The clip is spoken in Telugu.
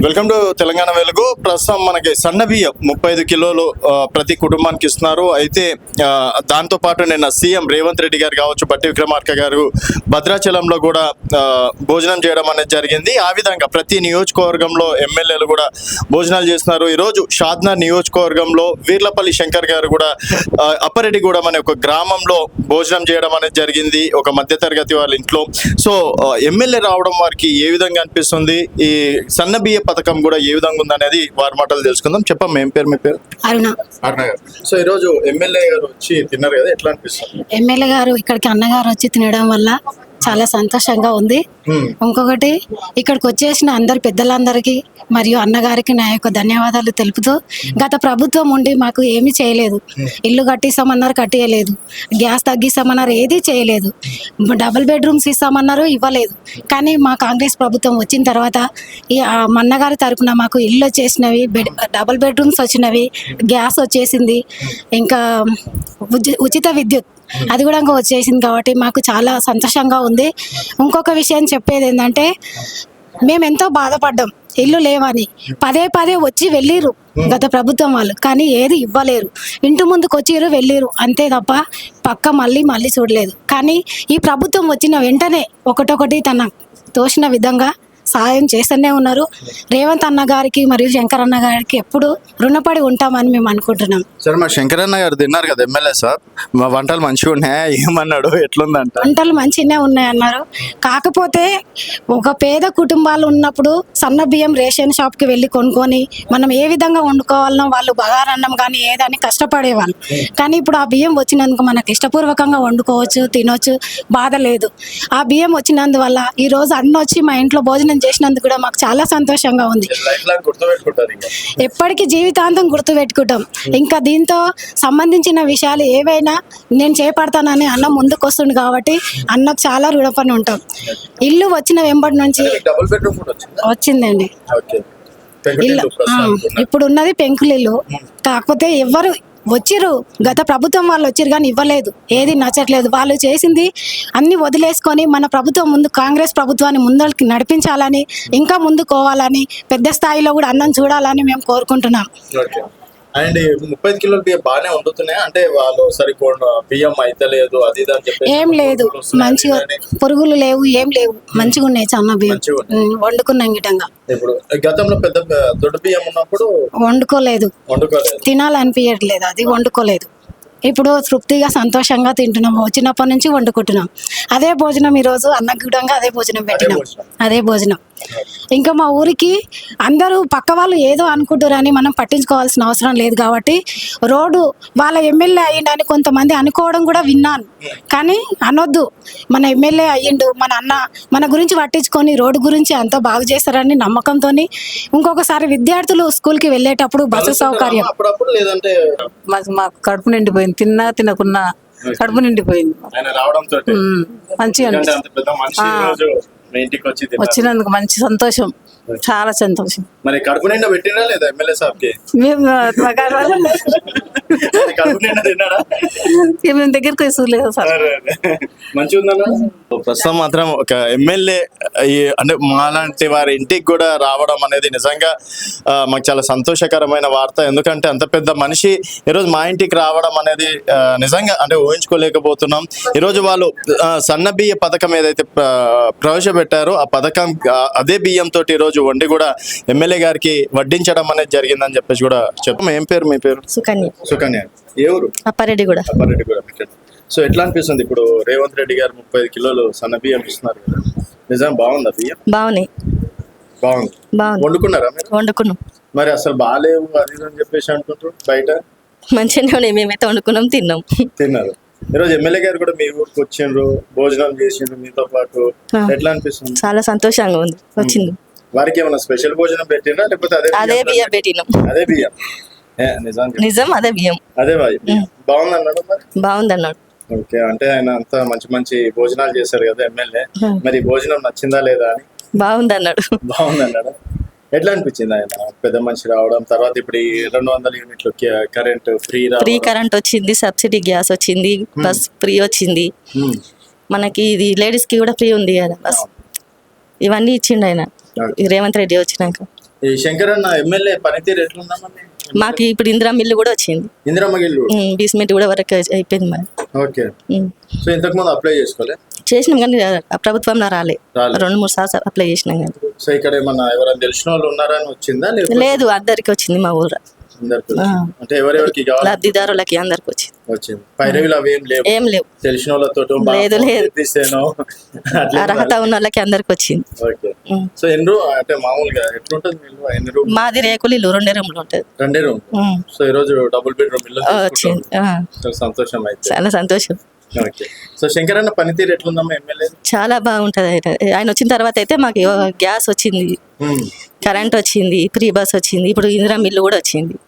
వెల్కమ్ టు తెలంగాణ వెలుగు. ప్రస్తుతం మనకి సన్న బియ్యం 35 కిలోలు ప్రతి కుటుంబానికి ఇస్తున్నారు. అయితే దాంతో పాటు నిన్న సీఎం రేవంత్ రెడ్డి గారు కావచ్చు, బట్టి విక్రమార్క గారు భద్రాచలంలో కూడా భోజనం చేయడం అనేది జరిగింది. ఆ విధంగా ప్రతి నియోజకవర్గంలో ఎమ్మెల్యేలు కూడా భోజనాలు చేస్తున్నారు. ఈరోజు షాద్నగర్ నియోజకవర్గంలో వీర్లపల్లి శంకర్ గారు కూడా అప్పరెడ్డిగూడెం అనే ఒక గ్రామంలో భోజనం చేయడం అనేది జరిగింది, ఒక మధ్యతరగతి వాళ్ళ ఇంట్లో. సో ఎమ్మెల్యే రావడం వారికి ఏ విధంగా అనిపిస్తుంది, ఈ సన్న బియ్య పథకం కూడా ఏ విధంగా ఉందనేది వారి మాటలు తెలుసుకుందాం. చెప్పమ్మా, ఏం పేరు? మీ పేరు? అరుణ. అరుణ గారు. సో ఈ రోజు ఎమ్మెల్యే గారు వచ్చి తిన్నారు కదా, ఎట్లా అనిపిస్తుంది? ఎమ్మెల్యే గారు ఇక్కడికి అన్నగారు వచ్చి తినడం వల్ల చాలా సంతోషంగా ఉంది. ఇంకొకటి, ఇక్కడికి వచ్చేసిన అందరు పెద్దలందరికీ మరియు అన్నగారికి నా యొక్క ధన్యవాదాలు తెలుపుతూ, గత ప్రభుత్వం ఉండి మాకు ఏమీ చేయలేదు. ఇల్లు కట్టిస్తామన్నారు, కట్టియలేదు. గ్యాస్ తగ్గిస్తామన్నారు, ఏదీ చేయలేదు. డబుల్ బెడ్రూమ్స్ ఇస్తామన్నారు, ఇవ్వలేదు. కానీ మా కాంగ్రెస్ ప్రభుత్వం వచ్చిన తర్వాత ఈ అన్నగారి తరపున మాకు ఇల్లు వచ్చేసినవి, డబుల్ బెడ్రూమ్స్ వచ్చినవి, గ్యాస్ వచ్చేసింది, ఇంకా ఉచిత విద్యుత్ అది కూడా ఇంకా వచ్చేసింది. కాబట్టి మాకు చాలా సంతోషంగా ఉంది. ఇంకొక విషయం చెప్పేది ఏంటంటే, మేము ఎంతో బాధపడ్డాం ఇల్లు లేవని. పదే పదే వచ్చి వెళ్ళిరు గత ప్రభుత్వం వాళ్ళు, కానీ ఏది ఇవ్వలేరు. ఇంటి ముందుకు వచ్చిరు, వెళ్ళిరు, అంతే తప్ప పక్క మళ్ళీ చూడలేదు. కానీ ఈ ప్రభుత్వం వచ్చిన వెంటనే ఒకటొకటి తన తోచిన విధంగా సహాయం చేస్తూనే ఉన్నారు. రేవంత్ అన్న గారికి మరియు శంకర్ అన్న గారికి ఎప్పుడు రుణపడి ఉంటామని మేము అనుకుంటున్నాం. సరే, మా శంకర్ అన్న గారు తిన్నారు కదా ఎమ్మెల్యే సార్, మా వంటలు మంచిగా ఉన్నాయా ఏమన్నాడు, ఎట్లుందంట? వంటలు మంచిగానే ఉన్నాయన్నారు. కాకపోతే ఒక పేద కుటుంబాలు ఉన్నప్పుడు సన్న బియ్యం రేషన్ షాప్కి వెళ్ళి కొనుక్కొని మనం ఏ విధంగా వండుకోవాలనో వాళ్ళు బగారన్నం కానీ ఏదని కష్టపడేవాళ్ళు. కానీ ఇప్పుడు ఆ బియ్యం వచ్చినందుకు మనకు ఇష్టపూర్వకంగా వండుకోవచ్చు, తినొచ్చు, బాధ లేదు. ఆ బియ్యం వచ్చినందువల్ల ఈరోజు అన్న వచ్చి మా ఇంట్లో భోజనం చేసినందుకు కూడా మాకు చాలా సంతోషంగా ఉంది. ఎప్పటికీ జీవితాంతం గుర్తుపెట్టుకుంటాం. ఇంకా దీంతో సంబంధించిన విషయాలు ఏవైనా నేను చేపడతానని అన్న ముందుకు వస్తుంది కాబట్టి అన్నకు చాలా రుణపడి ఉంటాం. ఇల్లు వచ్చిన వెంబడి నుంచి వచ్చిందండి ఇల్లు. ఇప్పుడు ఉన్నది పెంకులిల్లు. కాకపోతే ఎవరు వచ్చిర్రు, గత ప్రభుత్వం వాళ్ళు వచ్చిర్రు కానీ ఇవ్వలేదు, ఏది నచ్చట్లేదు. వాళ్ళు చేసింది అన్ని వదిలేసుకొని మన ప్రభుత్వం ముందు, కాంగ్రెస్ ప్రభుత్వాన్ని ముందరికి నడిపించాలని, ఇంకా ముందుకోవాలని, పెద్ద స్థాయిలో కూడా అన్నం చూడాలని మేము కోరుకుంటున్నాం. అండ్ 35 కిలోల బియ్యం బాగానే వండుతున్నాయి అంటే, వాళ్ళు సరిపోయిన బియ్యం అయితే లేదు, అది అని చెప్పి ఏం లేదు, మంచిగా పురుగులు లేవు, ఏం లేవు, మంచిగా ఉన్నాయి సన్న బియ్యం. వండుకున్నాం గిటంగా. ఇప్పుడు గతంలో పెద్ద దొడ్డ బియ్యం ఉన్నప్పుడు వండుకోలేదు, తినాలనిపించట్లేదు, అది వండుకోలేదు. ఇప్పుడు తృప్తిగా సంతోషంగా తింటున్నాము. వచ్చినప్పటి నుంచి వండుకుంటున్నాం. అదే భోజనం ఈరోజు అన్నగూడంగా అదే భోజనం పెట్టినాం, అదే భోజనం. ఇంకా మా ఊరికి అందరూ పక్క వాళ్ళు ఏదో అనుకుంటారని మనం పట్టించుకోవాల్సిన అవసరం లేదు. కాబట్టి రోడ్డు వాళ్ళ ఎమ్మెల్యే అయ్యిండని కొంతమంది అనుకోవడం కూడా విన్నాను. కానీ అనొద్దు, మన ఎమ్మెల్యే అయ్యిండు, మన అన్న మన గురించి పట్టించుకొని రోడ్డు గురించి అంతా బాగు చేస్తారని నమ్మకంతో. ఇంకొకసారి విద్యార్థులు స్కూల్కి వెళ్ళేటప్పుడు బస్సు సౌకర్యం, మాకు కడుపు నిండిపోయింది, తిన్నా తినకున్నా కడుపు నిండిపోయింది. మంచిగా వచ్చినందుకు మంచి సంతోషం, చాలా సంతోషం. మరి కడుపు నిండా పెట్టినా లేదా ఎమ్మెల్యే సాబ్కి? మేము దగ్గరికి వేసుకోలేదు సార్. మంచిగా ఉందన్నా. ప్రస్తుతం మాత్రం ఒక ఎమ్మెల్యే అంటే మాలాంటి వారి ఇంటికి కూడా రావడం అనేది నిజంగా మాకు చాలా సంతోషకరమైన వార్త. ఎందుకంటే అంత పెద్ద మనిషి ఈరోజు మా ఇంటికి రావడం అనేది నిజంగా అంటే ఊహించుకోలేకపోతున్నాం. ఈరోజు వాళ్ళు సన్న బియ్య పథకం ఏదైతే ప్రవేశపెట్టారో ఆ పథకం అదే బియ్యంతో ఈరోజు వండి కూడా ఎమ్మెల్యే గారికి వడ్డించడం అనేది జరిగిందని చెప్పేసి కూడా చెప్పాము. ఏం పేరు? మీ పేరు? సుకన్య. సుకన్య. ఏ ఊరు? అప్పారెడ్డిగూడెం. సో ఎట్లా అనిపిస్తుంది ఇప్పుడు రేవంత్ రెడ్డి గారు 35 కిలోలు సన్న బియ్యం ఇస్తున్నారు కదా, నిజం బాగుందా బియ్యం? బాగున్నాయి. బాగుంది. వండుకున్నారా మీరు? వండుకున్నాం. మరి అసలు బాగాలేవు అది అని చెప్పేసి అంటుంటారు బయట. మంచిగానే ఉన్నాయి, మేమైతే వండుకున్నాం, తిన్నారు. ఈరోజు ఎమ్మెల్యే గారు కూడా మీ ఊరికి వచ్చిండ్రు, భోజనం చేసిండ్రు మీతో పాటు, ఎట్లా అనిపిస్తుంది? చాలా సంతోషంగా ఉంది. వచ్చింది. వారికి ఏమైనా స్పెషల్ భోజనం పెట్టినా లేకపోతే అదే బియ్యం పెట్టినాం? అదే బియ్యం, నిజం అదే బియ్యం. అదే బాగుంది అన్నాడు. బాగుంది అన్నాడు. ఓకే, అంటే ఆయన అంతా మంచి మంచి భోజనాలు చేశారు కదా ఎమ్మెల్యే, మరి భోజనం నచ్చిందా లేదా అని? బాగుంది అన్నాడు. బాగుంది అన్నాడు. ఎట్లా అనిపించింది ఆయన పెద్ద మనిషి రావడం? తర్వాత ఇప్పుడు 200 యూనిట్లు కరెంట్ ఫ్రీ కరెంట్ వచ్చింది, సబ్సిడీ గ్యాస్ వచ్చింది, బస్ ఫ్రీ వచ్చింది, మనకి ఇది లేడీస్ కి కూడా ఫ్రీ ఉంది కదా బస్. ఇవన్నీ ఇచ్చిండు ఆయన రేవంత్ రెడ్డి వచ్చినాక. ఈ శంకరన్న ఎమ్మెల్యే పనితీరు ఎట్లుందామండి? మాకు ఇప్పుడు ఇందిరా మిల్లు కూడా వచ్చింది. ఇందిరమ్మ ఇల్లు. బేస్మెంట్ కూడా వరకు అయిపోయింది మరి. ఓకే. సో ఇంతకు ముందు అప్లై చేసుకోలే? చేసినాం కానీ ప్రభుత్వంలో రాలే. రాలే. 2-3 సార్లు అప్లై చేసినాం కానీ సో ఇక్కడ ఏమన్నా ఎవరైనా తెలిసిన వాళ్ళు ఉన్నారని వచ్చిందా? లేదు, అందరికి వచ్చింది మా ఊళ్ళో. అందరికి అంటే ఎవరెవరికి కావాలి? లబ్ధిదారులకి అందరికి వచ్చింది. వచ్చింది. పైరవిలు అవి ఏం లేవు. తెలిసిన వాళ్ళతో లేదు. అర్హత ఉన్న వాళ్ళకి అందరికి వచ్చింది. ఓకే. సో ఎన్ని అంటే మామూలుగా ఎట్లుంటది మీ ఇల్లు? ఎన్ని రూమ్? మాది రేకులు ఇల్లు 2 రూమ్లు ఉంటుంది. 2 రూమ్. సో ఈ రోజు డబుల్ బెడ్రూమ్ ఇల్లు వచ్చింది. చాలా సంతోషం అయితే. చాలా సంతోషం. ఓకే. సో శంకరన్న పనితీరు ఎట్లుందమ్మా ఎమ్మెల్యే? చాలా బాగుంటది. ఆయన వచ్చిన తర్వాత అయితే మాకు గ్యాస్ వచ్చింది, కరెంట్ వచ్చింది, ఫ్రీ బస్ వచ్చింది, ఇప్పుడు ఇందిరా మిల్లు కూడా వచ్చింది.